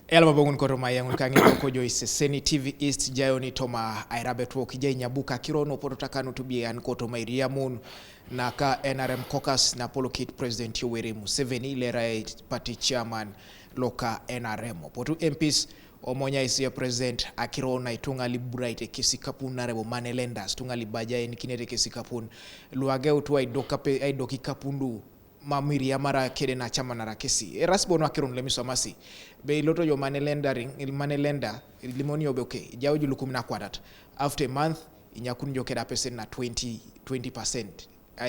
Elma bongun KOTOMA yangun kangi ko joyce Seni TV East jayoni toma Airabetwok Ejai Inyabukai Akiro no poto Kanu to be an KOTOMA iriamun na ka NRM caucus na polo kit President Museveni lera party chairman loka NRM poto MPs Amonyakinar President Akiro na itunga libraite kesi kapun na rebo manelendas tunga libaja en kinete kesi kapun luage utwa idoki kapundu mamiri ya mara kede na chama na rakesi erasbono Akiro lemiso masi be loto yo manelenda limoni obe okay jawo ju 14 after a month inyakun jo keda Apesenin na 20%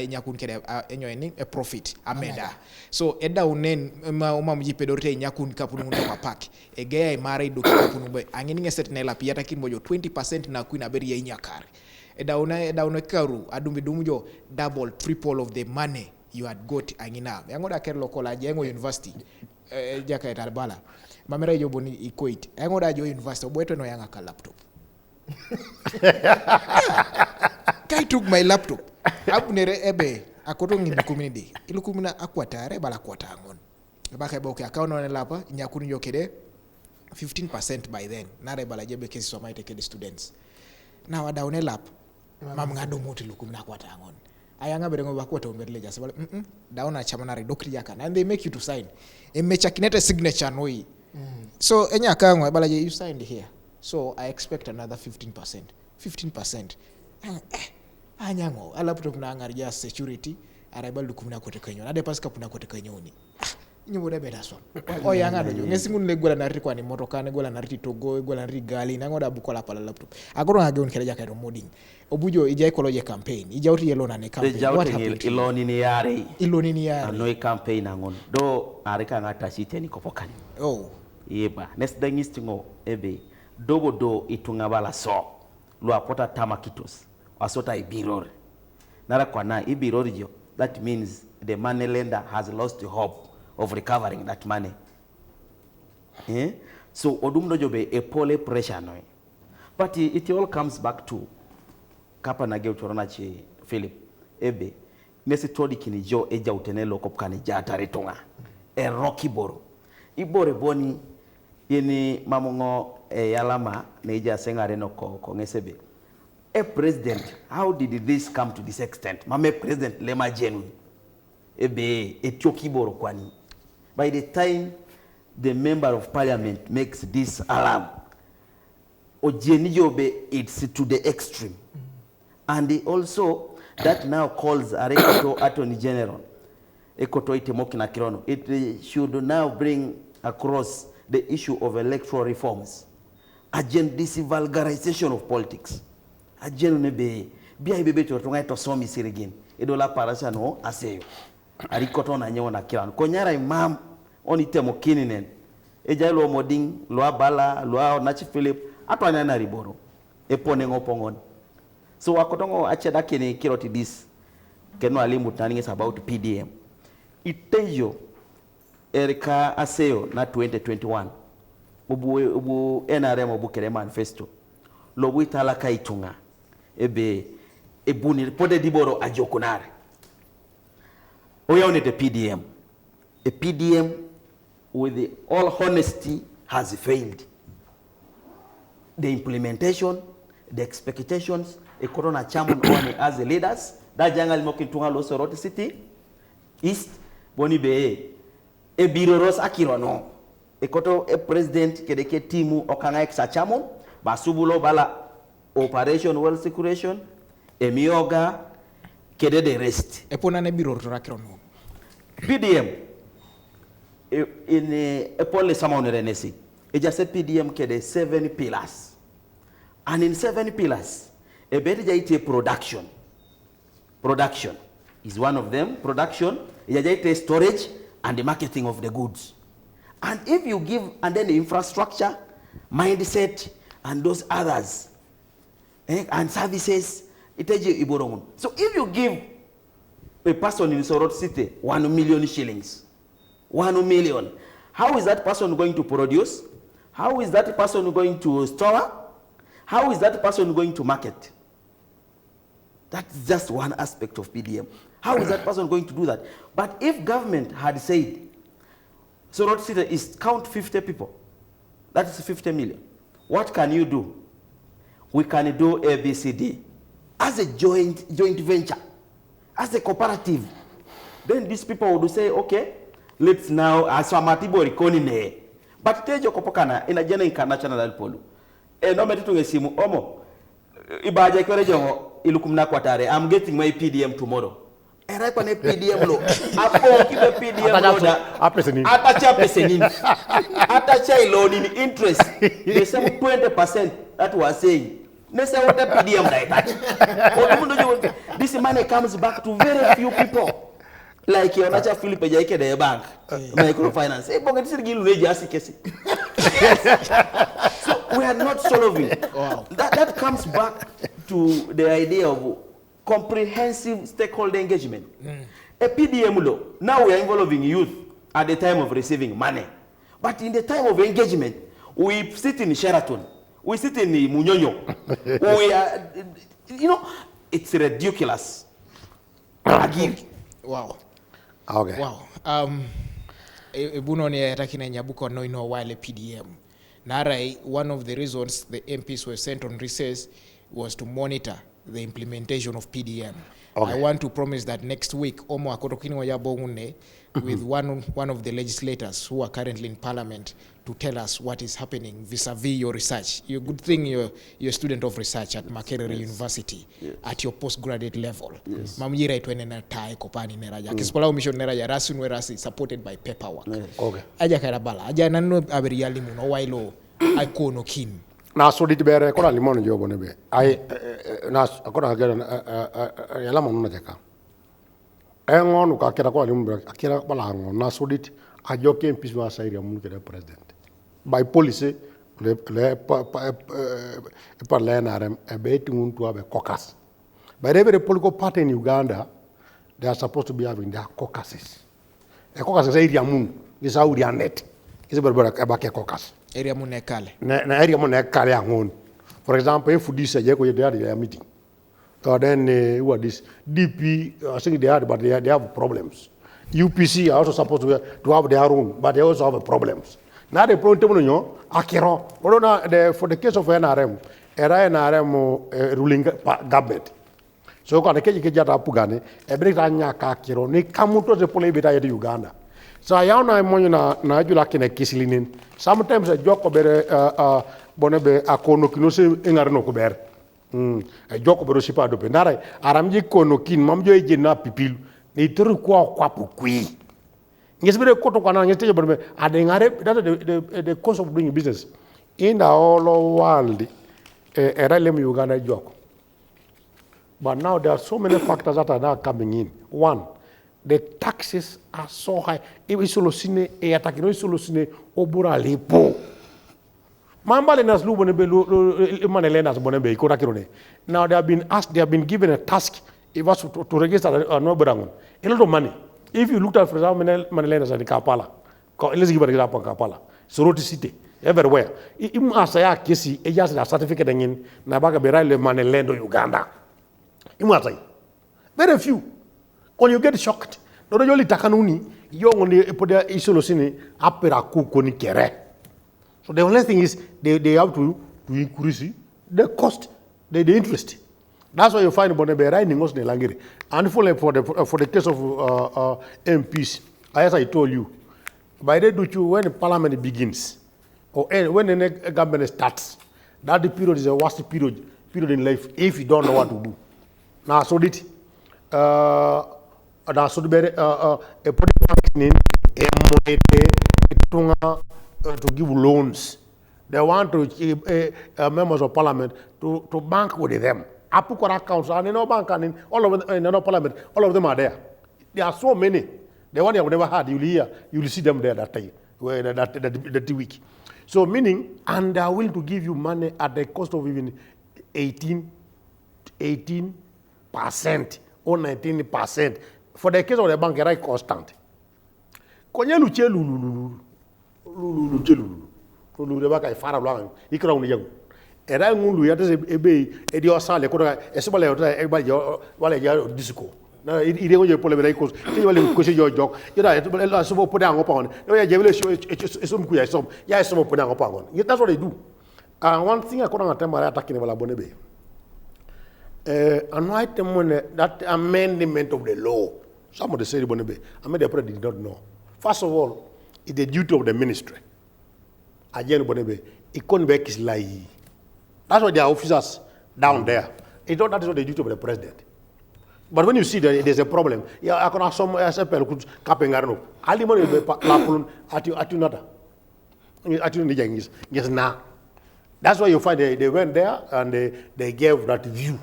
inyakun keda enyo eni a profit ameda so eda unen uma mjipedorite inyakun kapunu ndo mapak egeya imara idoki kapunu be angini ngeset na ela piyata kinmojo 20% na kuina beri ya inyakari eda una karu adumbi dumjo double triple of the money you had got angina yango da ker lokola jengo university jaka etarbala mamera yo boni ikoit yango da jo university obweto no yanga ka laptop kai took my laptop abunere ebe akoto ngi community ilukumina akwatare bala kwata ngon baka boke account on lapa nyakuni yokede 15% by then nare bala jebe kesi so maite kede students na wada one lap mam ngado moti lukumina kwata ngon ayanga berengo bakwata umberle just bala down a chamanari dokri yaka and they make you to sign emechakinete signature noi so enya kangwa bala you signed here so I expect another 15% anyango laptop na angaria security arabal dukumna kote kanyo ade paska puna kote kanyoni nyubuda betaso o yanga do ngesingun le gola nariti kwani motokane gola nariti togo gola nariti gali nangoda bukola pala laptop agoro ngagon kele jaka modding obujo Ejai koloje campaign ijawti yelo na ne campaign what happened iloni ni yari no campaign angon do arika ngata siteni kopokani yeba next dangistingo ebe dogo do itunga bala so lo apota tamakitos asota ibirori nara kwa na ibirori jo that means the money lender has lost the hope of recovering that money so odumdo jobe a pole pressure no but it all comes back to kapa na geu chorona chi Philip ebe nesi todi kini jo eja utenelo kopkani jata retonga e rocky boro ibore boni yeni mamungo yalama neja sengare no ko ngesebe a president, how did this come to this extent? Mame president lema jenu ebe etioki boro kwani. By the time the member of parliament makes this alarm, ojenijobe it's to the extreme. And also that now calls Arekoto Attorney General Ekoto Itemoki na Kirono. It should now bring across the issue of electoral reforms. Again, this vulgarization of politics. Ajenu nebe bia ibebe to to somi sirigin edola parasha no aseyo arikoto na nyewo na kiran konyara imam oni temo kininen Ejai lo moding lo abala lo nachi Philip atwana na riboro epone ngopongon so wakotongo acheda kene kiroti this keno alimu turning is about PDM itejo erika aseyo na 2021 ubu NRM obukere manifesto lo buitala kaitunga ebe ebuni pode diboro ajokunare oyaone the PDM a PDM with all honesty has failed the implementation the expectations a corona chairman one as the leaders that jangal mokintunga lo Soroti city east boni be e biroros Akiro no e koto e president kedeke timu okanga exa chairman basubulo bala operation well securation emioga kede the rest epona ne biro to Akiro no PDM in a police amount renesi it just said PDM kede 7 pillars and in 7 pillars a better production is one of them production is storage and the marketing of the goods and if you give and then the infrastructure mindset and those others and services iteje iborongun so if you give a person in Soroti city 1 million shillings 1 million how is that person going to produce how is that person going to store how is that person going to market that's just one aspect of PDM how is that person going to do that but if government had said Soroti city is count 50 people That is 50 million. What can you do? We can do ABCD as a joint venture, as a cooperative. Then these people would say, okay, let's now aswamatibo rikonine. But tejo kopokana in a general international polu. No matter to simu omo. Ibaja kwere jongo ilukumna kwatare. I'm getting my PDM tomorrow. Era kwa ne PDM lo. Apo kibe PDM lo da. Apesenin. Atacha Apesenin. Atacha loan in interest. The same 20% that was saying. Nesa what PDM like that. This money comes back to very few people. Like your nature Philip Ejai the bank, microfinance. So we are not solving. Wow. That comes back to the idea of comprehensive stakeholder engagement. A PDM law. Now we are involving youth at the time of receiving money, but in the time of engagement, we sit in Sheraton, we sit in Munyonyo. We are, it's ridiculous. Wow. Okay. Wow. Ebuno ni yatakina Inyabukai no ino wale PDM. Narai, one of the reasons the MPs were sent on recess was to monitor the implementation of PDM. Okay. I want to promise that next week, Omo Akotokini Wajabongune, with one of the legislators who are currently in Parliament, to tell us what is happening vis-a-vis your research. You're a good thing you're a student of research at Makerere University at your postgraduate level. Mamjira itwene na tae kopani neraja. Kisipola mission neraja rasu nwerasi supported by paperwork. Okay. Aja kairabala. Aja nano aberiali muno wailo aikono kin. Na Soroti bere kona limono jobo nebe. Ai na akona agera yala monu jaka. Engonu ka kera kona limono akira bala ngo na Soroti ajoke MPs wa sairi amun kere president. By policy le parle NRM ebe tinguntu abe caucus. By every political party in Uganda, they are supposed to be having their caucuses. A caucus is area moon. Is how we are net. Is about a caucus. Area moon ekale. Na area moon ekale angon. For example, if this is a meeting, then what is DP? I think they had, but they have problems. UPC are also supposed to have their own, but they also have problems. Now the problem is Akiro. For the case of NRM, NRM ruling government. So when the case is Apugan, every time Akiro, they come to the police in Uganda. So I know na jula kine kisilinin. Sometimes a joke about bonebe akono kinose engarno kuber. A joke about shipa dope. Nara aramji kono kin mamjo eje na pipilu. Ni turu kwa pukui. Ngesibere koto kwa na ngeste bonebe adengare. That's the cost of doing business in the whole world. Era lem Uganda joke. But now there are so many factors that are now coming in. One, the taxes are so high. If we solosine, atakino solosine, obura lepo. Mamba lenas lu bonebe lu manelenas bonebe ikorakirone. Now they have been asked, they have been given a task. It was to register a noberangon. A lot of money. If you looked at, for example, manelenas in Kampala, let's give an example of Kampala, Soroti city, everywhere. Even as I kisi, a just a certificate in Nabaga Berale Manelendo Uganda. Very few. When you get shocked, not only Takanuni, you only put the isolosine apera kuni kere. So the only thing is they have to increase the cost, the interest. That's why you find Bonebe writing us the langiri. And for the case of MPs, as I told you, by the do when the parliament begins, or when the government starts, that the period is the worst period in life if you don't know what to do. Now, so did a to give loans. They want to keep members of parliament to bank with them. Apugan accounts and in our bank and all of them in our parliament, all of them are there. There are so many. The one you have never had, you will see them there that time, that week. So meaning, and they are willing to give you money at the cost of even 18% or 19%. For the case of the bank, right constant. Konye luche lulu the baka ifara long. Ikra uniyagu. Era ngulu ya tese ebe edi osale kota esibale ota eba wale ya disco. na ide ngo je pole be ko ti wale ko si jo jok ida la so po da ngo pa on no ya je wele so mu ku ya so po da ngo pa on that's what they do. One thing I couldn't attend my attacking wala bone be anoint that amendment of the law. Somebody said bone be I made the president did not know. First of all, it's the duty of the ministry. Again bone be it couldn't be his lie. That's why their officers down there. It's not that is what the duty of the president. But when you see that there's a problem, yeah, I can have some SPL could capping Ali money be lapulun at you nada. At you yes now. That's why you find they went there and they gave that view.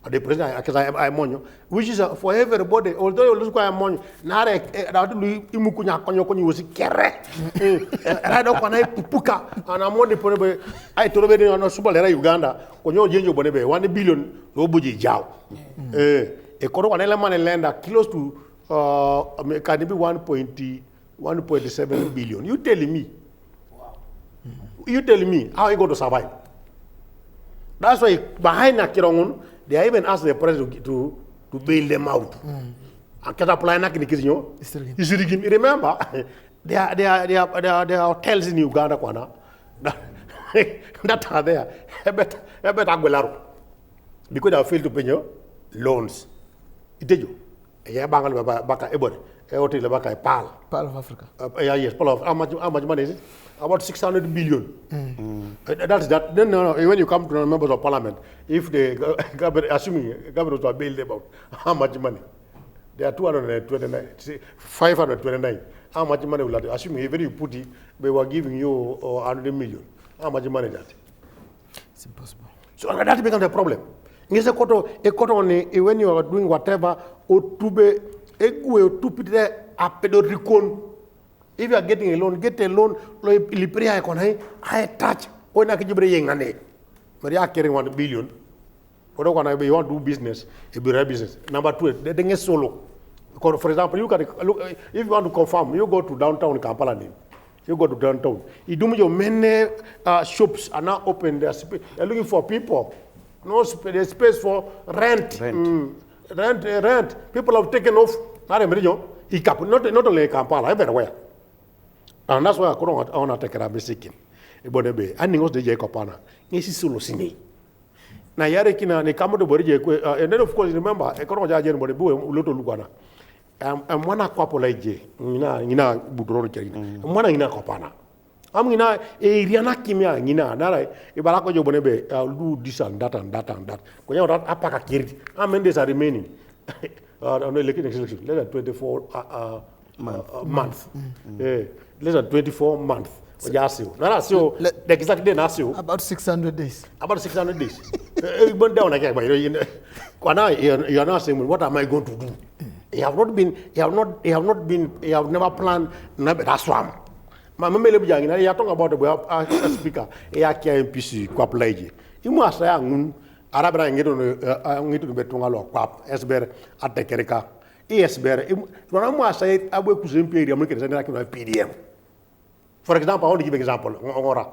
The president, because I monyo, which is for everybody. Although you look at monyo, now that imukunya konyo konyo was kere. I don't want to puka and I'm on the I told you on super Uganda. Konyo jenjo bonebe 1 billion obuji jao. A koro one element lender close to can be 1.7 billion. You telling me? You telling me how you going to survive? That's why behind Akiro, they even asked the president to bail them out. And remember, there are hotels in Uganda that are there. Because they failed to pay your loans. Itejo. Pal of Africa. Yes, Pal of how much money is it? About 600 billion. That's that. Then when you come to the members of parliament, if the government, assuming government will bail them out, how much money? They are 229, 529. How much money will that? Assuming even you put it, they were giving you 100 million. How much money is that? It's impossible. So that becomes a problem. When you are doing whatever, if you are getting a loan, get a loan. I touch. When I can carry 1 billion. You want to do business, it be business. Number 2, they get solo. For example, you can look if you want to confirm, you go to downtown Kampala. You go to downtown. You do your many shops are now open. They're looking for people. No space, space for rent. Rent. People have taken off. Not only Kampala, everywhere. And that's why I want to take a basic. But the and was the Jacopana. This is solo sini. Na yare kina ni kama to borije and then of course remember ekono jaje no bo loto lugana. Mwana kwapo laije. Ngina budoro kiri. Mwana ngina kopana. Ngina iriana kimia ngina nara ibalako jo bonebe do this and that and that and that. Konya that apaka kiri. How many days are remaining? On the election, less than 24 months. Less than 24 months. About 600 days. About 600 days. You are not saying, what am I going to do? You have never planned. That's why. My mother is talking about the speaker. MPC Kwapulaiji. You must say, Arabra ngitu betunga lo kwap esber atekereka esber ronamo say abwe kuzempi area mulke zana kina PDM. For example, I want to give an example Ngora.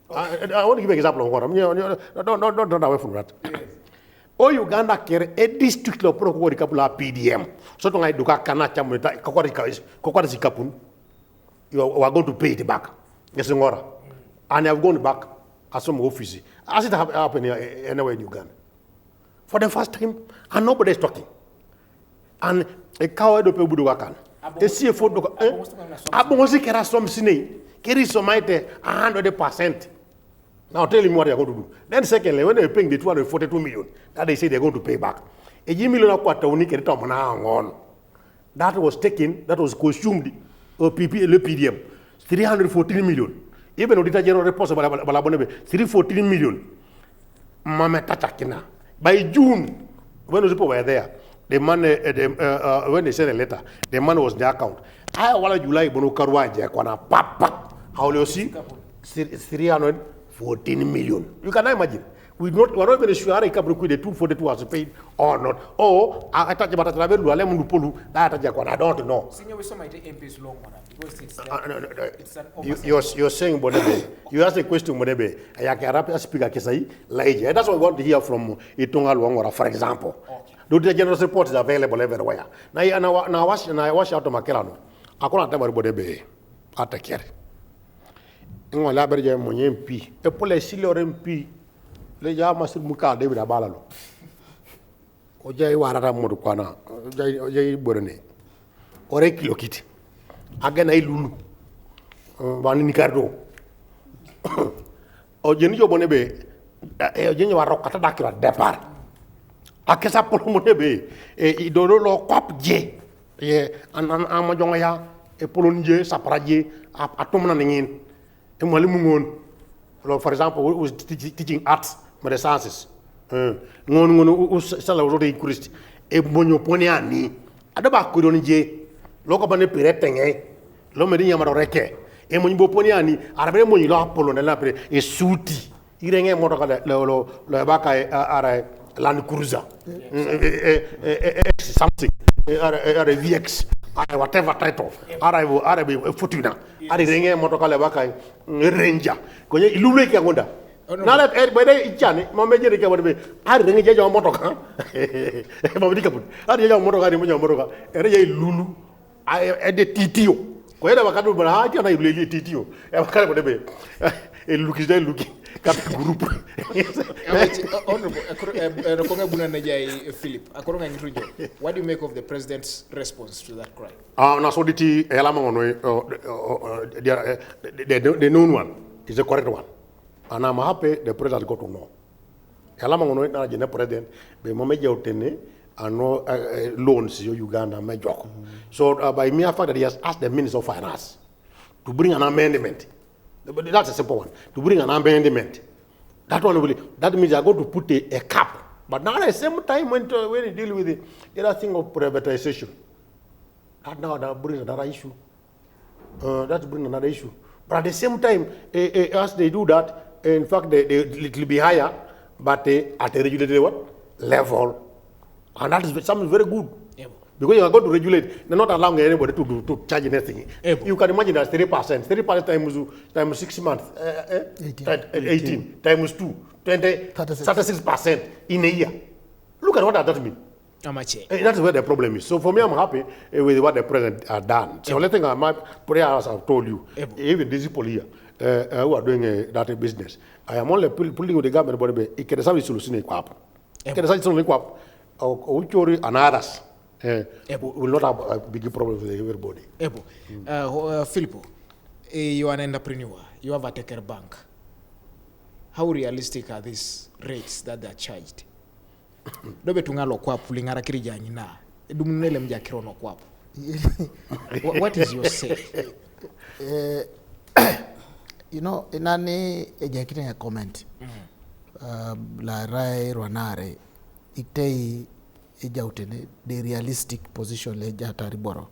I want to give an example Ngora. Don't away from that. O Uganda kere a district lo pro ko kapula PDM. So to ngai duka kana chameta kokori sikapun. You are going to pay it back. Yes Ngora. And I have gone back as some office. As it happened anywhere in Uganda. For the first time, and nobody is talking. And a coward of Buduakan. They see a photo. Abonzi kera some sine. Keri somaite 100%. Now tell him what they are going to do. Then secondly, when they are paying the 242 million, that they say they are going to pay back. A million that was taken, that was consumed, or PDM, 314 million. Even Auditor General reports about 314 million. Mama Tatakina. By June, when those people were there, the money, when they sent a letter, the money was in the account. I want July Bonokarwa Jakwana Papa. How do you see? 314 million. You can imagine. we're not even sure how the 242 was paid or not. Or I touch about the lemon polu that I don't know. Senior, we saw my MP's long one because it's an You're saying Bonebe. You ask a question, Bonebe. I can speak Kesai, Laija. That's what we want to hear from Itunga Luangora, for example. Okay. The general report is available everywhere. Now I wash out of Makelano. I can't tell Bonebe. I take care. In my library, my MP, a police MP, Leja Master Muka, David Abalalo. Ojai Warata Murukana, Ojai Borne, or a kilo kit. Again, I lulu. One in Cardo. O Genio Bonebe, Genio Rocatacra, depart. Akesa Polmonebe, a Idolo Quap J, and Amajonga, a Polonje, Sapraje, Atomananin. For example, who was teaching arts, but the sciences. No, salary increased. A monoponiani. Adaba Kudonije, Locobane Piretenge, Lomedinia Maroreke, a monoponiani, Arabe Monila Polo, and Lapre, a suiti, Irenge Motoka, Labaca, Land Cruiser, something, a VX. Whatever title, Arabe Fortuna, Aringe Motokale Bakai, Ranger, Koye Iluleke Wonder. Now that everybody Johnny, Mamma Jerica would be, I ring a motoka, Mamma, I did a motoka, a Lulu, I at the TTO. Wherever I can do, I can really TTO. I can't be a look is there looking. Group. Philip, what do you make of the president's response to that cry? Nasoditi Elamon, the known one is the correct one. And I'm happy the president got to know. Elamon, the president, the Momejotene, and no loans in Uganda, major. So, by mere fact that he has asked the Minister of Finance to bring an amendment. But that's a simple one. To bring an amendment. That means they're going to put a cap. But now at the same time, when you deal with the other thing of privatization, that brings another issue. That brings another issue. But at the same time, as they do that, in fact, it will be higher, but at a regulated level. And that is something very good. Yeah. Because you are going to regulate, they're not allowing anybody to charge anything. You can imagine that's 3%. 3% times 6 months, 18 times 2, 36% in a year. Look at what that means. That's where the problem is. So for me, I'm happy with what the president has done. So let's think my prayers I've told you, even these people here who are doing that business. I am only pulling with the government, but it can serve solution. It can serve solution. And others. Will not have a big problem with everybody. Filippo, you are an entrepreneur. You have a taker bank. How realistic are these rates that they are charged? Dobe tungalo kwapu lingara kirija nyina. Edumunele mja kirono kwapu. What is your say? You know, inani Ejai kiteng a comment. La rai rwanare itei ejautene the realistic position le jata riboro.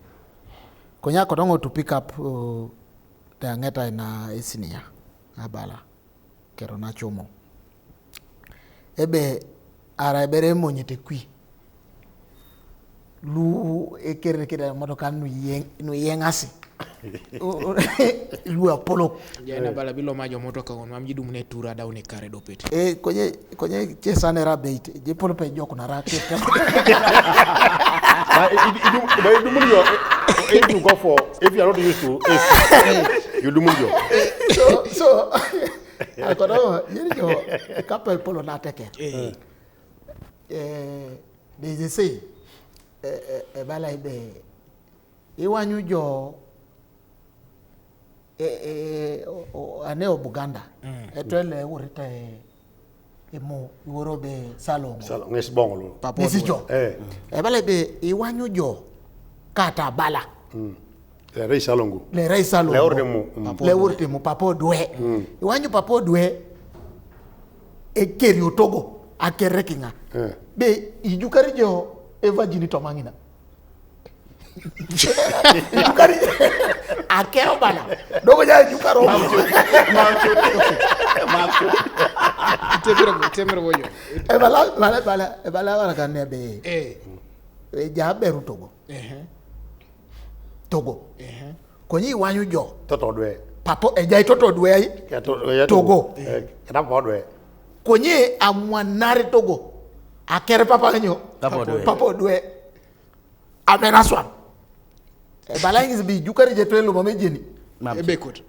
Konya kotongo to pick up the angeta na esinia abala kerona chomo. Ebe arabere monyete kui. Lu ekere keda motoka nu yengasi. Lu apolo. Jana bala bilo majo motoka on mamjidu mune tura da une kare dopete. Konye chesa ne rabate. Je polo pe joko na rake. If you go for, if you are not used to it, you do move So I got a couple polo na take. They say bala ibe iwanyu jo aneo Buganda etwele urita emo iworobe salongo ngesibongolo nesijo bala ibe iwanyu jo kata bala le rei salongo le urtemu papo dwe iwanyu papo dwe ekeri otogo akerekinga be ijukari jo eva jini tomangina Ijukari Akiro bana. Dogo ja ijukaro. Temero boyo. Bala kan be. Jaberu Togo. Togo. Konyi wanyu jo. Toto dwe. Papo Ejai toto dwe ai. Togo. Kena podwe. Konyi amwanare Togo. Akere papa nyo. Papo dwe. Amenaswa. Bala ingis bi jukari je twelo mame jeni. Ebekot.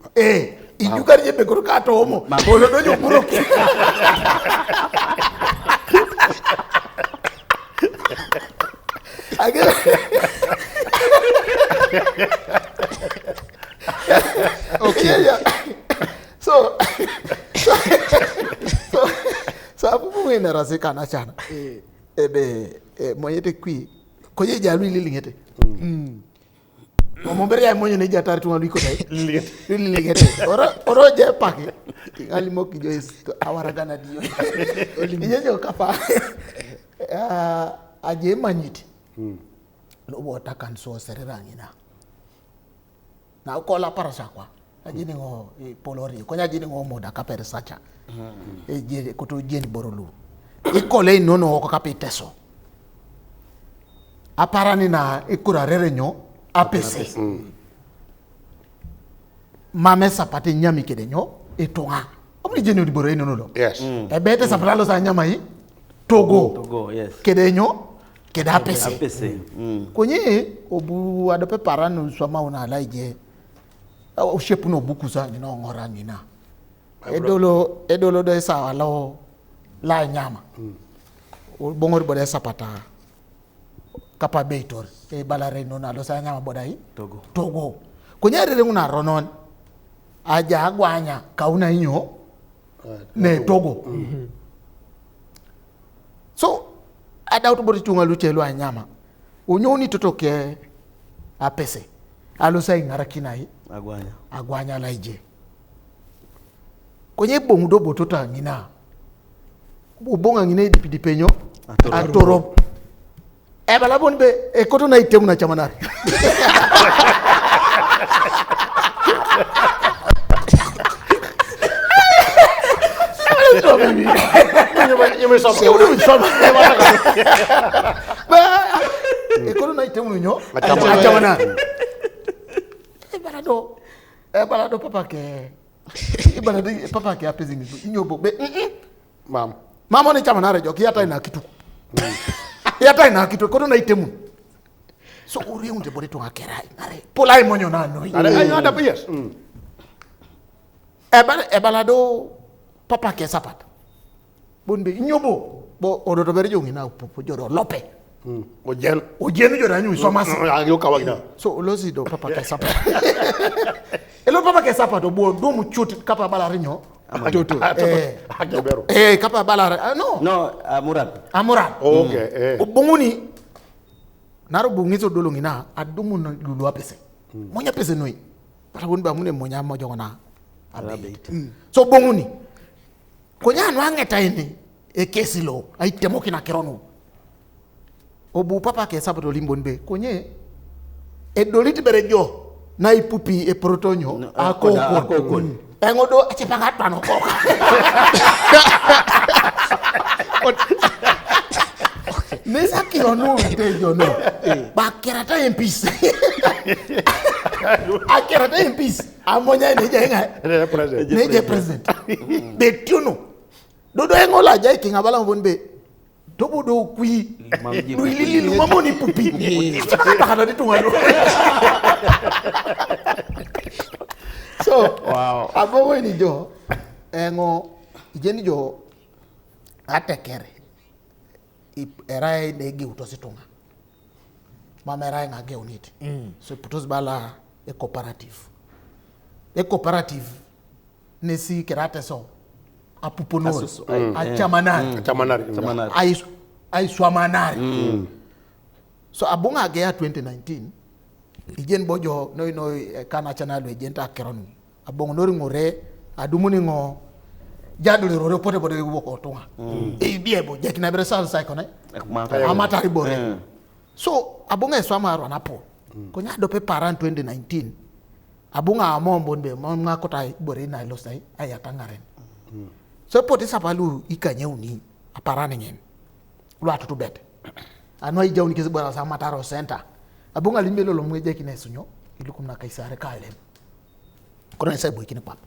Ijukari je bekoro kato homo. Olo dojo buroki. Agora okay. So apupu ngene rasika na chana. Moyete kwi. Koje jalu lilingete. Mombere ya monyo ne jatari tunga liko dai. Lilingete. Oro je paki. Ngali moki jo awaragana dio. Inyejo kapa. Aje manyiti. Lobo takan so sererangina. Na ukola parasa kwa. Ajini ngo polori. Konya ajini ngo moda kapere sacha. Je kuto jeni borolu. Ikole nono ko kapiteso. Aparani na ikura rerenyo apese. Mame sapati nyami kedenyo etonga. Omni jeni odiboro eno no. Yes. Ebete sapralo sa nyama yi Togo. Yes. Kedenyo keda apese. Konye obu adope parano swama una laije. O shepu no bukusa ni no ngora nina. Edolo do sa alo la nyama. O bongor bode sapata. Kapa beitor. E balare no na do sa nyama bodai Togo. Konye rere una ronon. Aja agwanya kauna inyo ne Togo. So ada utubori tunga luchelo anyama. Unyoni totoke apese. Alusa ingara kinai. Agwanya laije. Konye bongudo botota ngina. Ubonga ngine dipidipenyo. Atoro. Bala bonbe ekoto na itemu na chamanari. Ekono na itemu nyo achamana. Balado papa ke Apesenin inyobo be mama ni chamanare jo kiyata ina kitu. Yata ina kitu ekono na itemu. So uri unde bore to akera ngare. Polai monyo na no. Ada ada yes. Balado papa ke sapat. Bonbe inyobo bo odoto bere jongi na popo joro lope. Ojen joro anyu somasi. Yo kawagina. So olosi do papa ke sapat. Elo papa ke sapat bo do mu chuti kapa balarinyo. Toto. Kapa balare. No, Amuran. Okay. Obonguni naro bungizo dolongina adumu na lulu apese. Monya pese noi. Para bonba mune monya mojo na AIRABET. So bonguni. Konya no angeta ini kesi lo ai temoki na kerono. Obu papa ke sabato limbonbe konye edoliti berejo na ipupi e protonyo akoko. Engodo achipanga tano koka. Nesa kirono tejo no. Bakirata en peace. Akirata en peace. Amonya neje president. Betuno. Dodo engola jai kinga bala mbonbe. Dobo do kui. Luili mamoni pupi. Bakana ditungalo. So, wow. Abo ni jo engo ijeni jo atekere. Erai negi utositunga. Mama erai ngage uniti. So putos bala e cooperative. E cooperative nesi kerate so apuponol achamanari ai swamanari. So abunga agea 2019 ijen bojo no kana channel ejenta keronu abong nori ngore adumuni ngo jadule rore pote bode woko tonga biebo jekina bere sal sai kone amata ribore. So abunga swama ro napo ko nya do pe paran 2019 abunga amombo be nga kota bore na lo sai ayata ngaren so poti sapalu ikanye uni aparane ngen lu atutu bet ano ijawni kesi bora sa mataro center abunga limbelo lo mweje kine sunyo ilukum na kaisare kalem kono sai boy kine pap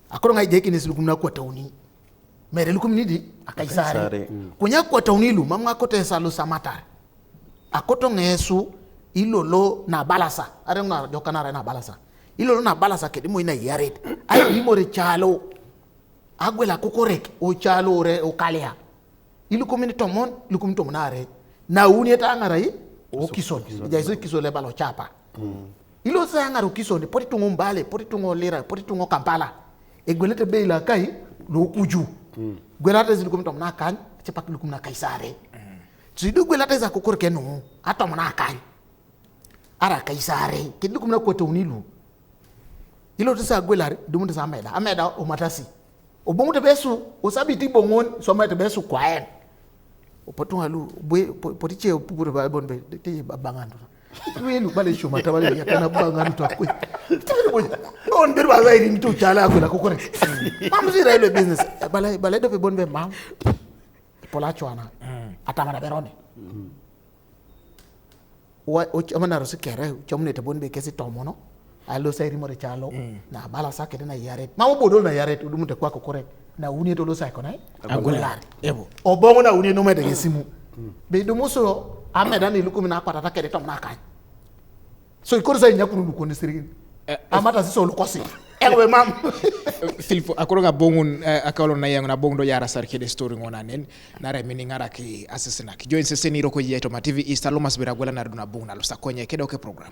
akoro ngai je kine silukum na kwata uni mere lukum ni di akaisare kunya kwata uni lu mamnga kote salu samata akoto ngesu ilolo na balasa are nga jokana na balasa ilolo na balasa ke dimo ina yaret ay dimo re chalo agwela kokorek o chalo re o kalea ilu komini tomon ilu komini tomonare na uni eta ngarai o kison jaiso kisole balo chapa ilo sa ngaro kisone poti tungo mbale poti tungo lira poti tungo kampala e gwelete beila kai lo kuju gwelate zilu komini tomona kan cepak ilu komina kaisare zidu gwelate za kokorke no atomona kan ara kaisare kidu kumna kwete unilu ilo tsa gwelare dumu tsa ameda o matasi o bongo te besu OSABITI bongon so mate besu kwaen o potunga lu potiche pupure ba bonbe te bangando welu bale shuma tabale ya kana bangando to akwe on bir ba zaidi mtu chala akula kokore mamzi ra ile business bale do pe bonbe mam pola chwana atamara berone o chamana ro sekere chamne te bonbe kesi tomono alo sai rimore chalo na bala sake na yaret ma bodo na yaret udumu te kwa kokore na uni to lo sai konai agolar ebo obongo na uni no mede gesimu be do muso ameda ni lukumi na kwata kede tom na kan so ikorza inyakunu lukoni sirin amata siso lukosi ewe mam Filfo akoroga bongun akalo na yango na bongdo yara sarki de story ngona nen na remini ngara ki asesina ki join seseni roko yeto ma TV East alomas bira gwela na duna bongna lo sakonye kedo ke program